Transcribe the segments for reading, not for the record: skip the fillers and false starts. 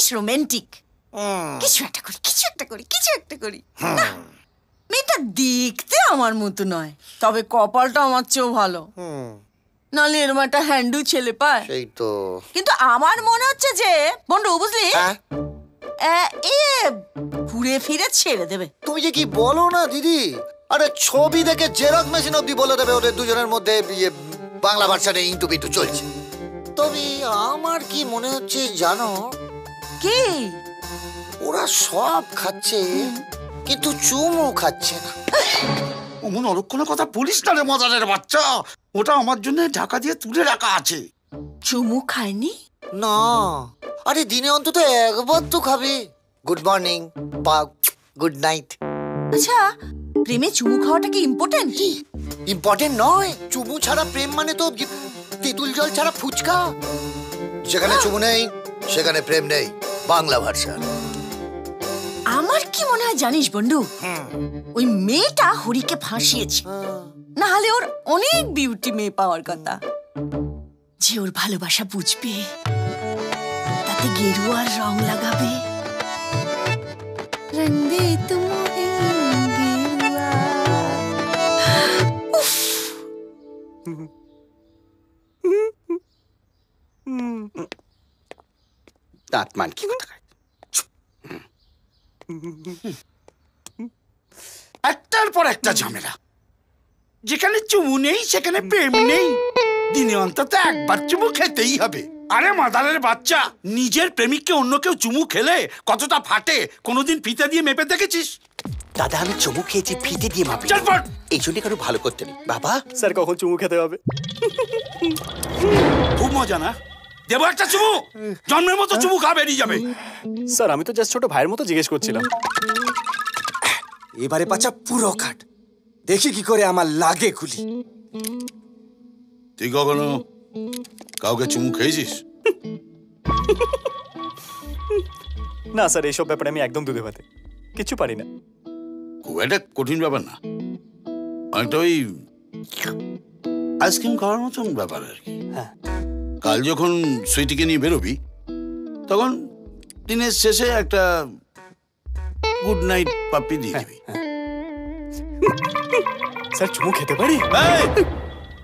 বেশ রোমান্টিক। কিছু একটা করি। না, মেয়েটা দেখতে আমার মতো নয়, তবে কপালটা আমার চেয়েও ভালো। নালে এরম একটা হ্যান্ডু ছেলে পায়। সেই তো। কিন্তু আমার মনে হচ্ছে যে বন্ধু, বুঝলি, এ ঘুরে ফিরে ছেড়ে দেবে। তুমি যে কি বলো না দিদি, আরে ছবি দেখে জেরক্স মেশিন অব্দি বলে দেবে ওদের দুজনের মধ্যে বাংলা ভার্সানে ইন্টু পিন্টু চলছে। তবে আমার কি মনে হচ্ছে জানো কি, ওরা সব খাচ্ছে কিন্তু চুমু খাচ্ছে না। অমন অলক্ষণের কথা বলিস না রে মজারের বাচ্চা, ওটা আমার জন্য ঢাকা দিয়ে তুলে রাখা আছে। চুমু খায়নি? না, আরে দিনে অন্তত একবার তো খাবে। গুড মর্নিং বা গুড নাইট। আচ্ছা, প্রেমে চুমু খাওয়াটা কি ইম্পর্টেন্ট? ইম্পর্টেন্ট নয়, চুমু ছাড়া প্রেম মানে তো তেঁতুল জল ছাড়া ফুচকা। যেখানে চুমু নেই সেখানে প্রেম নেই, বাংলা ভাষা। আমার কি মনে হয় জানিস বন্ধু, ওই মেয়েটা হরিকে ফাঁসিয়েছে। না হলে ওর অনেক বিউটি মেয়ে পাওয়ার কথা, যে ওর ভালোবাসা বুঝবে, তাতে গেরুয়ার রং লাগাবে। রং দে তুমে গেরুয়া। দাঁত মান কি কথা, একটার পর একটা ঝামেলা। যেখানে চুমু নেই সেখানে প্রেম নেই। দিনে অন্তত একবার চুমু খেতেই হবে। আরে মাদারের বাচ্চা, নিজের প্রেমিককে অন্য কেউ চুমু খেলে কতটা ফাটে কোনোদিন ফিতে দিয়ে মেপে দেখেছিস? দাদা, আমি চুমু খেয়েছি ফিতে দিয়ে মাপি। চলপট, এই জন্য কারো ভালো করতে নেই বাবা। স্যার, কখন চুমু খেতে হবে? খুব মজা না? দেবো একটা চুমু, জন্মের মতো চুমু খা বেরিয়ে যাবে। স্যার, আমি তো জাস্ট ছোট ভাইয়ের মতো জিজ্ঞেস করছিলাম। এবারে পাচা পুরো কাট, দেখি কি করে আমার লাগে খুলি। তুই কখনো কাউকে চুমু খেয়েছিস? না স্যার, এইসব ব্যাপারে আমি একদম দুধে ভাতে কিছু পারি না। খুব একটা কঠিন ব্যাপার না, অনেকটা ওই আইসক্রিম খাওয়ার মতন ব্যাপার আর কি। কাল যখন সুইটিকে নিয়ে বেরোবি তখন দিনের শেষে একটা গুড নাইট পাপ্পি দিয়ে দিবি। স্যার, চুমু খেতে পারি?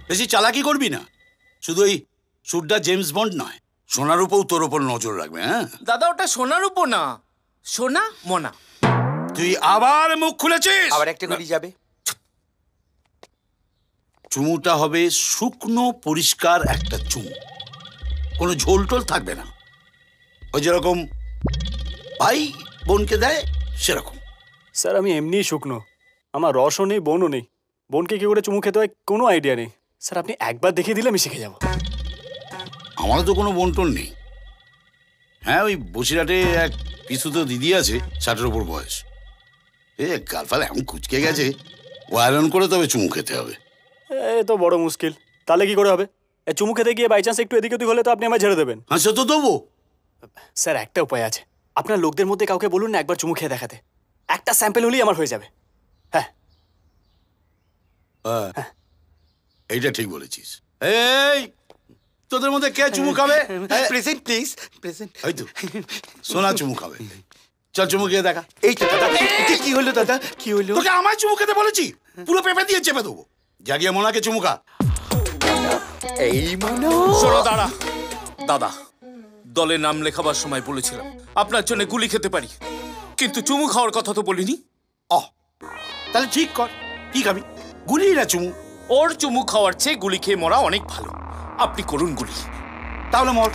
বেশি চালাকি করবি না, শুধু এই সুরটা জেমস বন্ড নয়, সোনার উপর তোর ওপর নজর রাখবে। হ্যাঁ দাদা, ওটা সোনার উপর না, সোনা মোনা। তুই আবার মুখ খুলেছিস। আবার একটা গুলি যাবে। চুমুটা হবে শুকনো পরিষ্কার একটা চুমু, কোনো ঝোল টোল থাকবে না। ওই যেরকম ভাই বোনকে দেয় সেরকম। স্যার, আমি এমনিই শুকনো, আমার রসও নেই, বোনও নেই। বোনকে কি করে চুমু খেতে হয় কোনো আইডিয়া নেই। স্যার, আপনি একবার দেখিয়ে দিলে আমি শিখে যাব। আমারও তো কোনো বোন টোন নেই। হ্যাঁ, ওই বসিরহাটে এক পিসুতো দিদি আছে, 60-এর ওপর বয়স। গালফাল এমন কুচকে গেছে, ও আয়রন করে তবে চুমু খেতে হবে। এ তো বড় মুশকিল। তাহলে কি করে হবে? চুমু খেতে গিয়ে বাই চান্স একটু এদিক ওদিক হলে তো আপনি আমায় ছেড়ে দেবেন। হ্যাঁ, সে তো দেবো। স্যার, একটা উপায় আছে, আপনার লোকদের মধ্যে কাউকে বলুন না একবার চুমু খেয়ে দেখাতে। একটা স্যাম্পেল হলেই আমার হয়ে যাবে। হ্যাঁ, এইটা ঠিক বলেছিস। এই তোদের মধ্যে কে চুমু খাবে? Present please, present. এই তো সোনা চুমু খাবে। চল চুমু খেয়ে দেখা। এই তো দাদা, কি হলো দাদা, কি হলো? তোকে আমায় চুমু খেতে বলেছি, পুরো পেঁপে দিয়ে চেপে দেবো। জাগিয়ে মোনাকে চুমু খা। এই মনো। শোনো দাঁড়া, দাদা, দলে নাম লেখাবার সময় বলেছিলাম আপনার জন্য গুলি খেতে পারি, কিন্তু চুমু খাওয়ার কথা তো বলিনি। তাহলে ঠিক কর, কি খাবি, গুলি না চুমু? ওর চুমু খাওয়ার চেয়ে গুলি খেয়ে মরা অনেক ভালো। আপনি করুন গুলি। তাহলে মর।